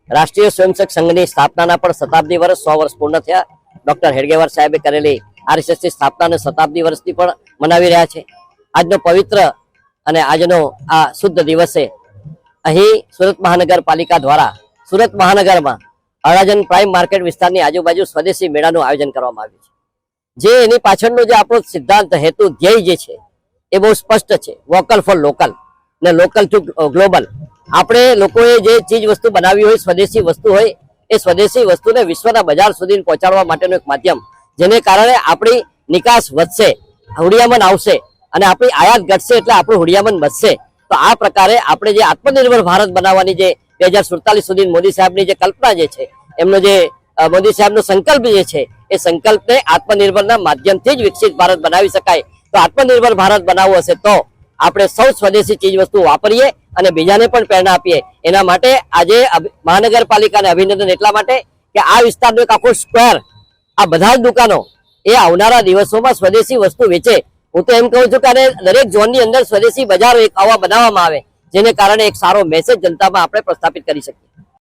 રાષ્ટ્રીય સ્વયંસેવક સંઘની સ્થાપનાના પણ શતાબ્દી વર્ષ 100 વર્ષ પૂર્ણ થયા। ડોક્ટર હેડગેવાર સાહેબે કરેલી આરએસએસની સ્થાપનાને શતાબ્દી વર્ષથી પણ મનાવી રહ્યા છે। આજનો પવિત્ર અને આજનો આ શુદ્ધ દિવસે અહીં સુરત મહાનગરપાલિકા દ્વારા સુરત મહાનગરમાં અડાજણ પ્રાઇમ માર્કેટ વિસ્તારની આજુબાજુ સ્વદેશી મેળાનું આયોજન કરવામાં આવ્યું છે। જે એની પાછળનો જે આપણો સિદ્ધાંત હેતુ ધ્યેય જે છે એ બહુ સ્પષ્ટ છે, વોકલ ફોર લોકલ ને લોકલ ટુ ગ્લોબલ। આપણે લોકોએ જે ચીજ વસ્તુ બનાવી હોય, સ્વદેશી વસ્તુ હોય, એ સ્વદેશી વસ્તુને વિશ્વના બજાર સુધી પહોંચાડવા માટેનું એક માધ્યમ, જેને કારણે આપણી નિકાસ વધશે, હુડિયામન આવશે અને આપણી આયાત ઘટશે એટલે આપણું હુડિયામન વધશે। તો આ પ્રકારે આપણે જે આત્મનિર્ભર ભારત બનાવવાની જે 2047 સુધી મોદી સાહેબની જે કલ્પના જે છે, એમનો જે મોદી સાહેબનો સંકલ્પ જે છે, એ સંકલ્પને આત્મનિર્ભરના માધ્યમથી જ વિકસિત ભારત બનાવી શકાય। તો આત્મનિર્ભર ભારત બનાવવું હશે તો આપણે સૌ સ્વદેશી ચીજ વસ્તુ વાપરીએ અને બીજાને પણ પ્રેરણા આપીએ। એના માટે આજે મહાનગરપાલિકાને અભિનંદન એટલા માટે કે આ વિસ્તારનો એક આખો સ્ક્વેર, આ બધા જ દુકાનો એ આવનારા દિવસોમાં સ્વદેશી વસ્તુ વેચે। હું તો એમ કહું છું કે દરેક ઝોનની અંદર સ્વદેશી બજારો એક આવા બનાવવામાં આવે, જેને કારણે એક સારો મેસેજ જનતામાં આપણે પ્રસ્થાપિત કરી શકીએ।